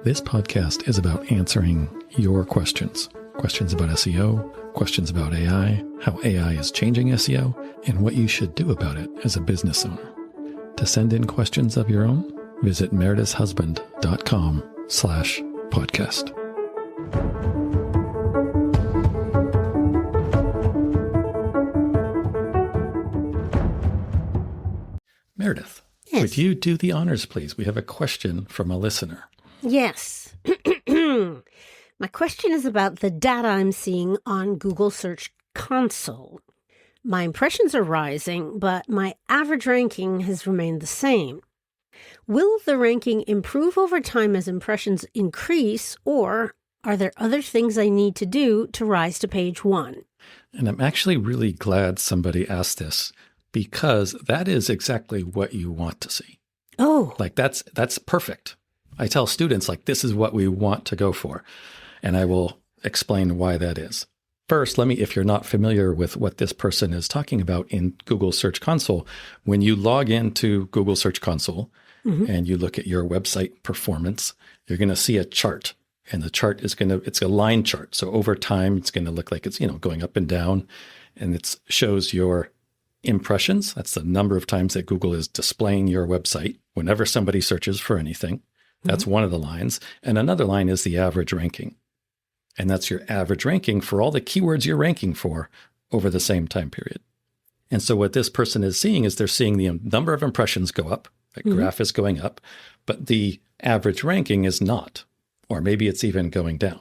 This podcast is about answering your questions. Questions about SEO, questions about AI, how AI is changing SEO, and what you should do about it as a business owner. To send in questions of your own, visit meredithhusband.com/podcast. Meredith, yes. Would you do the honors, please? We have a question from a listener. Yes. My question is about the data I'm seeing on Google Search Console. My impressions are rising, but my average ranking has remained the same. Will the ranking improve over time as impressions increase, or are there other things I need to do to rise to page 1? And I'm actually really glad somebody asked this, because that is exactly what you want to see. Oh. Like that's perfect. I tell students, like, this is what we want to go for. And I will explain why that is. First, if you're not familiar with what this person is talking about in Google Search Console, when you log into Google Search Console and you look at your website performance, you're going to see a chart. And the chart is it's a line chart. So over time, it's going to look like it's, going up and down. And it shows your impressions. That's the number of times that Google is displaying your website whenever somebody searches for anything. That's one of the lines. And another line is the average ranking. And that's your average ranking for all the keywords you're ranking for over the same time period. And so what this person is seeing is they're seeing the number of impressions go up. The graph is going up, but the average ranking is not, or maybe it's even going down.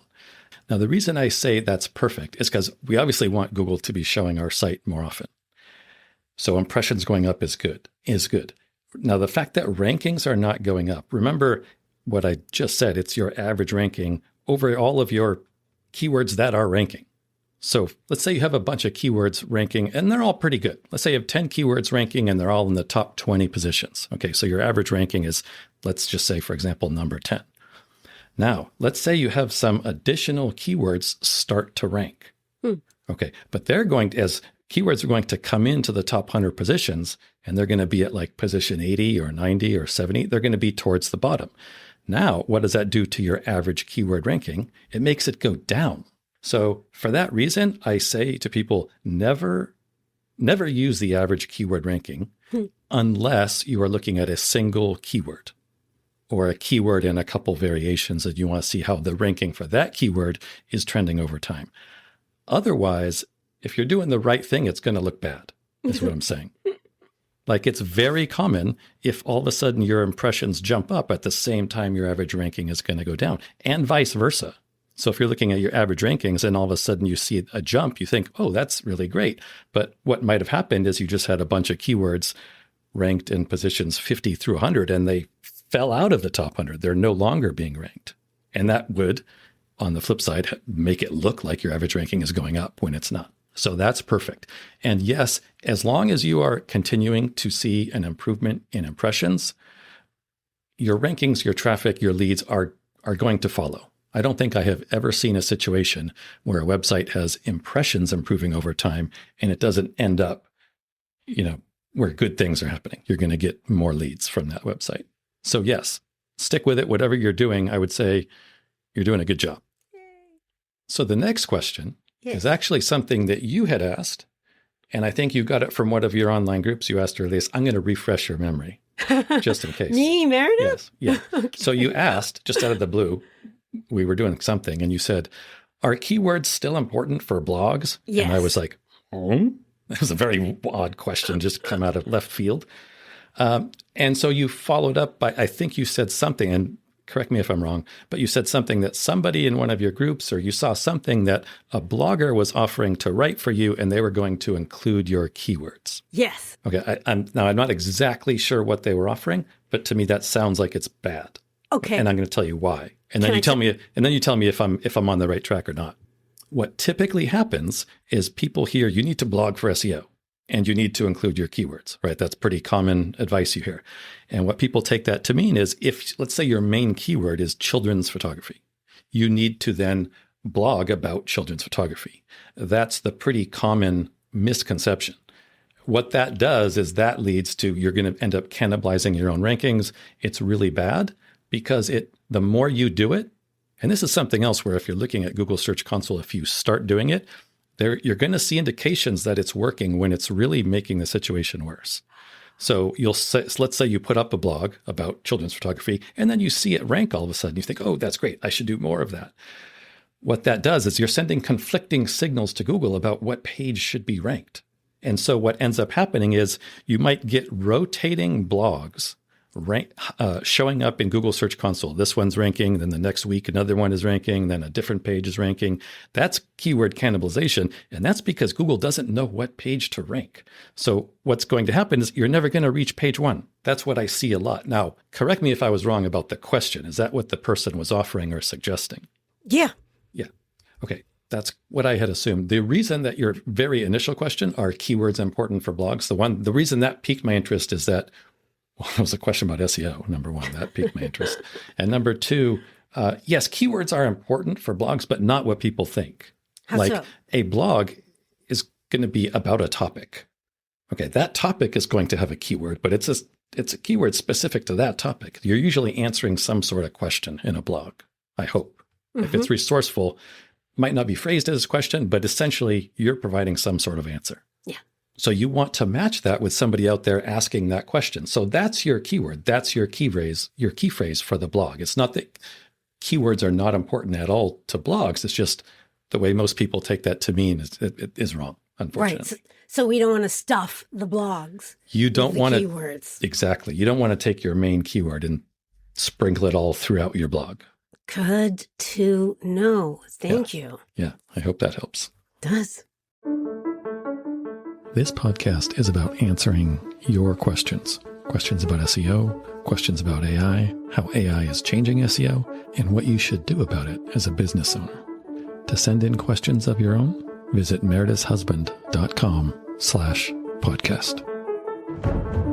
Now, the reason I say that's perfect is because we obviously want Google to be showing our site more often. So impressions going up is good. Now, the fact that rankings are not going up, remember what I just said, it's your average ranking over all of your keywords that are ranking. So let's say you have a bunch of keywords ranking and they're all pretty good. Let's say you have 10 keywords ranking and they're all in the top 20 positions. Okay, so your average ranking is, let's just say, for example, number 10. Now, let's say you have some additional keywords start to rank. Okay, but as keywords are going to come into the top 100 positions, and they're going to be at like position 80 or 90 or 70. They're going to be towards the bottom. Now, what does that do to your average keyword ranking? It makes it go down. So for that reason, I say to people, never use the average keyword ranking unless you are looking at a single keyword or a keyword in a couple variations that you want to see how the ranking for that keyword is trending over time. Otherwise, if you're doing the right thing, it's going to look bad, is what I'm saying. Like, it's very common if all of a sudden your impressions jump up at the same time your average ranking is going to go down, and vice versa. So if you're looking at your average rankings and all of a sudden you see a jump, you think, oh, that's really great. But what might have happened is you just had a bunch of keywords ranked in positions 50 through 100, and they fell out of the top 100. They're no longer being ranked. And that would, on the flip side, make it look like your average ranking is going up when it's not. So that's perfect. And yes, as long as you are continuing to see an improvement in impressions, your rankings, your traffic, your leads are going to follow. I don't think I have ever seen a situation where a website has impressions improving over time and it doesn't end up, where good things are happening. You're going to get more leads from that website. So yes, stick with it. Whatever you're doing, I would say you're doing a good job. So the next question is actually something that you had asked, and I think you got it from one of your online groups. You asked earlier. I'm going to refresh your memory just in case. Me, Meredith? Yes. Yeah. Okay. So you asked, just out of the blue, we were doing something, and you said, are keywords still important for blogs? Yes. And I was like, that was a very odd question, just come out of left field. And so you followed up by, I think you said something, and correct me if I'm wrong, but you said something that somebody in one of your groups, or you saw something that a blogger was offering to write for you, and they were going to include your keywords. Yes. Okay. I'm not exactly sure what they were offering, but to me that sounds like it's bad. Okay. And I'm going to tell you why. And then you tell me if I'm on the right track or not. What typically happens is people hear you need to blog for SEO. And you need to include your keywords, right? That's pretty common advice you hear. And what people take that to mean is, if, let's say, your main keyword is children's photography, you need to then blog about children's photography. That's the pretty common misconception. What that does is that leads to, you're going to end up cannibalizing your own rankings. It's really bad. because the more you do it, and this is something else where if you're looking at Google Search Console, if you start doing it, you're going to see indications that it's working when it's really making the situation worse. So let's say you put up a blog about children's photography, and then you see it rank all of a sudden. You think, oh, that's great. I should do more of that. What that does is you're sending conflicting signals to Google about what page should be ranked. And so what ends up happening is you might get rotating blogs showing up in Google Search Console. This one's ranking, then the next week another one is ranking, then a different page is ranking. That's keyword cannibalization, and that's because Google doesn't know what page to rank. So what's going to happen is you're never going to reach page 1. That's what I see a lot. Now, correct me if I was wrong about the question. Is that what the person was offering or suggesting? Yeah. Yeah. Okay. That's what I had assumed. The reason that your very initial question, are keywords important for blogs? The reason that piqued my interest is that, well, it was a question about SEO, number one. That piqued my interest. And number two, yes, keywords are important for blogs, but not what people think. How like so? A blog is going to be about a topic. Okay, that topic is going to have a keyword, but it's a keyword specific to that topic. You're usually answering some sort of question in a blog, I hope. Mm-hmm. If it's resourceful, might not be phrased as a question, but essentially you're providing some sort of answer. Yeah. So you want to match that with somebody out there asking that question. So that's your keyword. That's your key phrase for the blog. It's not that keywords are not important at all to blogs. It's just the way most people take that to mean it is wrong, unfortunately. Right. So we don't want to stuff the blogs. You don't want to. Keywords. Exactly. You don't want to take your main keyword and sprinkle it all throughout your blog. Good to know. Thank you. Yeah. I hope that helps. Does. This podcast is about answering your questions. Questions about SEO, questions about AI, how AI is changing SEO, and what you should do about it as a business owner. To send in questions of your own, visit meredithshusband.com/podcast.